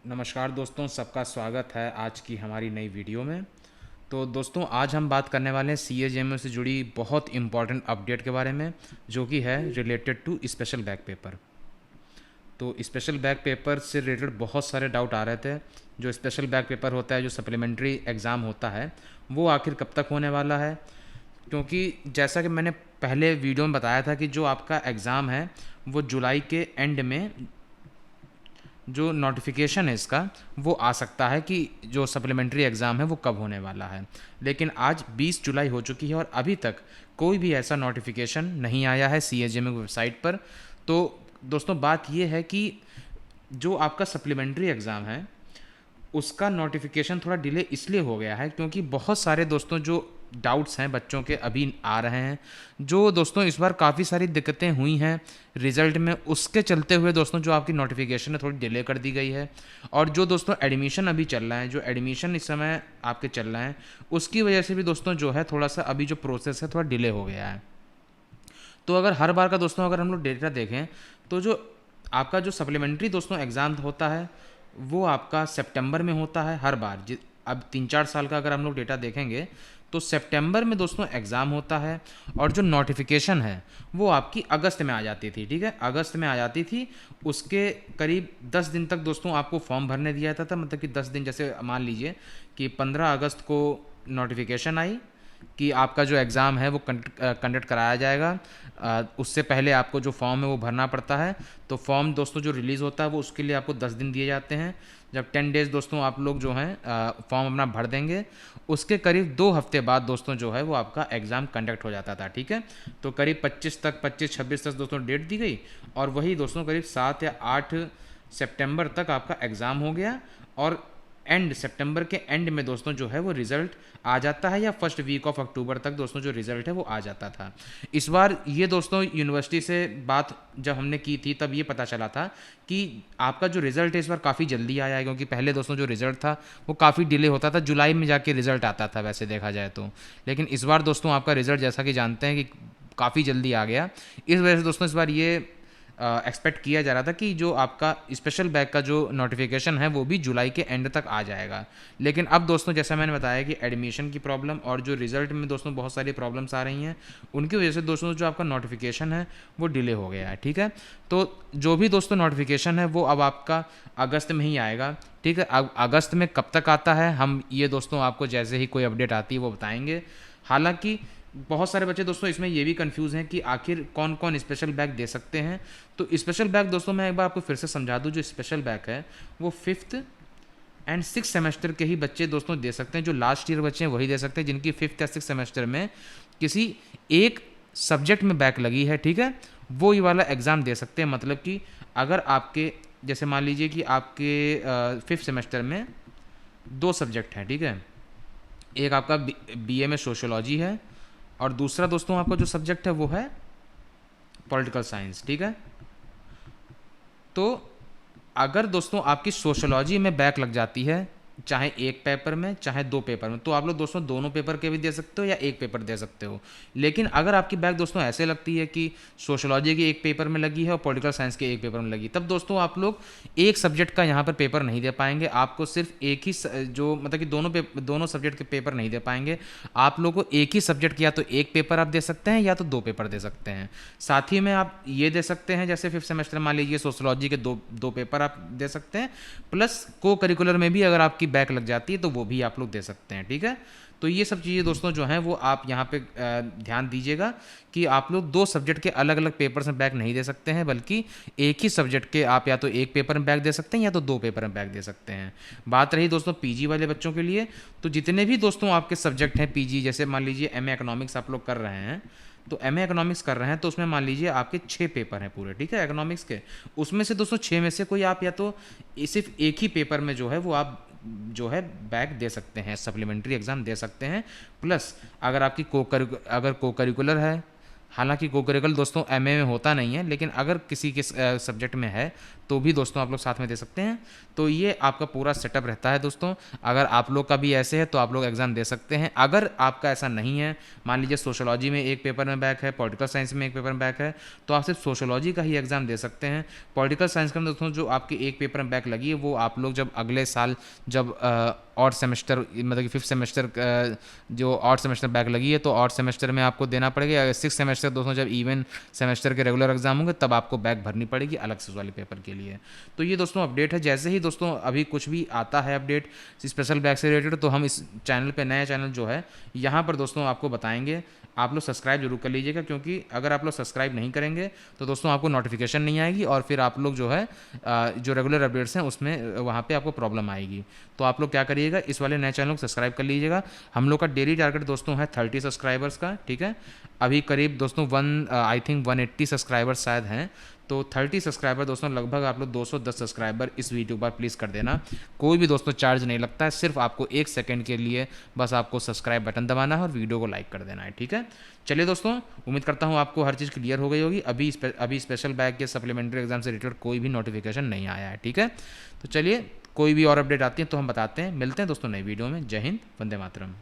नमस्कार दोस्तों, सबका स्वागत है आज की हमारी नई वीडियो में। तो दोस्तों, आज हम बात करने वाले हैं सीएजीएमओ से जुड़ी बहुत इम्पॉर्टेंट अपडेट के बारे में, जो कि है related to special back paper. तो स्पेशल बैक पेपर से रिलेटेड बहुत सारे डाउट आ रहे थे। जो स्पेशल बैक पेपर होता है, जो सप्लीमेंट्री एग्ज़ाम होता है, वो आखिर कब तक होने वाला है। क्योंकि जैसा कि मैंने पहले वीडियो में बताया था कि जो आपका एग्ज़ाम है वो जुलाई के एंड में जो नोटिफिकेशन है इसका वो आ सकता है कि जो सप्लीमेंट्री एग्ज़ाम है वो कब होने वाला है। लेकिन आज 20 जुलाई हो चुकी है और अभी तक कोई भी ऐसा नोटिफिकेशन नहीं आया है सीएजीएमओ की वेबसाइट पर। तो दोस्तों, बात ये है कि जो आपका सप्लीमेंट्री एग्ज़ाम है उसका नोटिफिकेशन थोड़ा डिले इसलिए हो गया है क्योंकि बहुत सारे दोस्तों जो डाउट्स हैं बच्चों के अभी आ रहे हैं। जो दोस्तों इस बार काफ़ी सारी दिक्कतें हुई हैं रिज़ल्ट में, उसके चलते हुए दोस्तों जो आपकी नोटिफिकेशन है थोड़ी डिले कर दी गई है। और जो दोस्तों एडमिशन अभी चल रहा है, जो एडमिशन इस समय आपके चल रहे हैं, उसकी वजह से भी दोस्तों जो है थोड़ा सा अभी जो प्रोसेस है थोड़ा डिले हो गया है। तो अगर हर बार का दोस्तों अगर हम लोग डेटा देखें तो जो आपका जो सप्लीमेंट्री दोस्तों एग्ज़ाम होता है वो आपका सितंबर में होता है हर बार। अब 3-4 साल का अगर हम लोग डेटा देखेंगे तो सितंबर में दोस्तों एग्ज़ाम होता है और जो नोटिफिकेशन है वो आपकी अगस्त में आ जाती थी। ठीक है, अगस्त में आ जाती थी। उसके करीब 10 दिन तक दोस्तों आपको फॉर्म भरने दिया जाता था। मतलब कि 10 दिन, जैसे मान लीजिए कि 15 अगस्त को नोटिफिकेशन आई कि आपका जो एग्ज़ाम है वो कंडक्ट कराया जाएगा। उससे पहले आपको जो फॉर्म है वो भरना पड़ता है। तो फॉर्म दोस्तों जो रिलीज़ होता है वो उसके लिए आपको 10 दिन दिए जाते हैं। जब 10 डेज़ दोस्तों आप लोग जो हैं फॉर्म अपना भर देंगे, उसके करीब 2 हफ्ते बाद दोस्तों जो है वो आपका एग्ज़ाम कंडक्ट हो जाता था। ठीक है, तो करीब 25-26 तक दोस्तों डेट दी गई और वही दोस्तों करीब 7 या 8 सितंबर तक आपका एग्ज़ाम हो गया। और एंड सितंबर के एंड में दोस्तों जो है वो रिज़ल्ट आ जाता है, या फर्स्ट वीक ऑफ अक्टूबर तक दोस्तों जो रिज़ल्ट है वो आ जाता था। इस बार ये दोस्तों यूनिवर्सिटी से बात जब हमने की थी तब ये पता चला था कि आपका जो रिज़ल्ट है इस बार काफ़ी जल्दी आया है। क्योंकि पहले दोस्तों जो रिज़ल्ट था वो काफ़ी डिले होता था, जुलाई में जाके रिज़ल्ट आता था वैसे देखा जाए तो। लेकिन इस बार दोस्तों आपका रिज़ल्ट जैसा कि जानते हैं कि काफ़ी जल्दी आ गया। इस वजह से दोस्तों इस बार ये एक्सपेक्ट किया जा रहा था कि जो आपका स्पेशल बैक का जो नोटिफिकेशन है वो भी जुलाई के एंड तक आ जाएगा। लेकिन अब दोस्तों जैसा मैंने बताया कि एडमिशन की प्रॉब्लम और जो रिज़ल्ट में दोस्तों बहुत सारी प्रॉब्लम्स आ रही हैं, उनकी वजह से दोस्तों जो आपका नोटिफिकेशन है वो डिले हो गया है। ठीक है, तो जो भी दोस्तों नोटिफिकेशन है वो अब आपका अगस्त में ही आएगा। ठीक है, अब अगस्त में कब तक आता है हम ये दोस्तों आपको जैसे ही कोई अपडेट आती है वो बताएंगे। हालांकि बहुत सारे बच्चे दोस्तों इसमें ये भी कंफ्यूज हैं कि आखिर कौन कौन स्पेशल बैक दे सकते हैं। तो स्पेशल बैक दोस्तों मैं एक बार आपको फिर से समझा दूं, जो स्पेशल बैक है वो 5th एंड 6th सेमेस्टर के ही बच्चे दोस्तों दे सकते हैं। जो लास्ट ईयर बच्चे हैं वही दे सकते हैं जिनकी 5th या 6th सेमेस्टर में किसी एक सब्जेक्ट में बैक लगी है। ठीक है, वो ये वाला एग्ज़ाम दे सकते हैं। मतलब कि अगर आपके जैसे मान लीजिए कि आपके 5th सेमेस्टर में 2 सब्जेक्ट हैं। ठीक है, एक आपका बीए में सोशियोलॉजी है और दूसरा दोस्तों आपका जो सब्जेक्ट है वो है पॉलिटिकल साइंस। ठीक है, तो अगर दोस्तों आपकी सोशोलॉजी में बैक लग जाती है, चाहे एक पेपर में चाहे 2 पेपर में, तो आप लोग दोस्तों दोनों पेपर के भी दे सकते हो या एक पेपर दे सकते हो। लेकिन अगर आपकी बैक दोस्तों ऐसे लगती है कि सोशोलॉजी के एक पेपर में लगी है और पॉलिटिकल साइंस के एक पेपर में लगी, तब दोस्तों आप लोग एक सब्जेक्ट का यहाँ पर पेपर नहीं दे पाएंगे। आपको सिर्फ एक ही जो मतलब कि दोनों सब्जेक्ट के पेपर नहीं दे पाएंगे। आप लोग को एक ही सब्जेक्ट या तो एक पेपर आप दे सकते हैं या तो 2 पेपर दे सकते हैं। साथ ही में आप ये दे सकते हैं, जैसे 5th सेमेस्टर मान लीजिए सोशोलॉजी के दो पेपर आप दे सकते हैं, प्लस को करिकुलर में भी अगर आपकी बैक लग जाती है तो वो भी आप लोग दे सकते हैं। ठीक है, तो ये सब चीज़ें दोस्तों जो हैं वो आप यहाँ पे ध्यान दीजिएगा कि आप लोग 2 सब्जेक्ट के अलग अलग पेपर्स में बैक नहीं दे सकते हैं, बल्कि एक ही सब्जेक्ट के आप या तो एक पेपर में बैक दे सकते हैं या तो 2 पेपर में बैक दे सकते हैं। बात रही दोस्तों पीजी वाले बच्चों के लिए, तो जितने भी दोस्तों आपके सब्जेक्ट हैं पीजी, जैसे मान लीजिए एमए इकोनॉमिक्स आप लोग कर रहे हैं, तो एमए इकोनॉमिक्स कर रहे हैं तो उसमें मान लीजिए आपके 6 पेपर हैं पूरे। ठीक है, इकोनॉमिक्स के, उसमें से दोस्तों 6 में से कोई आप या तो सिर्फ एक ही पेपर में जो है वो आप जो है बैक दे सकते हैं, सप्लीमेंट्री एग्ज़ाम दे सकते हैं। प्लस अगर आपकी को करिकुलर है, हालांकि को करिकुलर दोस्तों एमए में होता नहीं है, लेकिन अगर किसी के सब्जेक्ट में है तो भी दोस्तों आप लोग साथ में दे सकते हैं। तो ये आपका पूरा सेटअप रहता है दोस्तों। अगर आप लोग का भी ऐसे है तो आप लोग एग्ज़ाम दे सकते हैं। अगर आपका ऐसा नहीं है, मान लीजिए सोशियोलॉजी में एक पेपर में बैक है, पॉलिटिकल साइंस में एक पेपर में बैक है, तो आप सिर्फ सोशियोलॉजी का ही एग्ज़ाम दे सकते हैं। पॉलिटिकल साइंस का दोस्तों जो आपके एक पेपर में बैक लगी है वो आप लोग जब अगले साल जब और सेमेस्टर मतलब कि 5th सेमेस्टर जो और सेमेस्टर बैक लगी है तो और सेमेस्टर में आपको देना पड़ेगा। 6th सेमेस्टर दोस्तों जब इवन सेमेस्टर के रेगुलर एग्जाम होंगे तब आपको बैक भरनी पड़ेगी अलग से उस वाले पेपर के लिए। तो ये दोस्तों अपडेट है। जैसे ही दोस्तों अभी कुछ भी आता है अपडेट स्पेशल बैक से रिलेटेड तो हम इस चैनल पे, नया चैनल जो है यहाँ पर दोस्तों आपको बताएंगे। आप लोग सब्सक्राइब जरूर कर लीजिएगा, क्योंकि अगर आप लोग सब्सक्राइब नहीं करेंगे तो दोस्तों आपको नोटिफिकेशन नहीं आएगी और फिर आप लोग जो है जो रेगुलर अपडेट्स हैं उसमें वहाँ पे आपको प्रॉब्लम आएगी। तो आप लोग क्या करिएगा, इस वाले नए चैनल को सब्सक्राइब कर लीजिएगा। हम लोग का डेली टारगेट दोस्तों है 30 सब्सक्राइबर्स का, ठीक है। अभी करीब दोस्तों आई थिंक 180 सब्सक्राइबर्स शायद हैं। तो 30 सब्सक्राइबर दोस्तों, लगभग आप लोग 210 सब्सक्राइबर इस वीडियो पर प्लीज़ कर देना। कोई भी दोस्तों चार्ज नहीं लगता है, सिर्फ आपको 1 सेकंड के लिए बस आपको सब्सक्राइब बटन दबाना है और वीडियो को लाइक कर देना है, ठीक है। चलिए दोस्तों, उम्मीद करता हूँ आपको हर चीज़ क्लियर हो गई होगी। अभी स्पेशल बैक के सप्लीमेंट्री एग्जाम से रिलेटेड कोई भी नोटिफिकेशन नहीं आया है, ठीक है। तो चलिए, कोई भी और अपडेट आती है तो हम बताते हैं। मिलते हैं दोस्तों नई वीडियो में। जय हिंद, वंदे मातरम।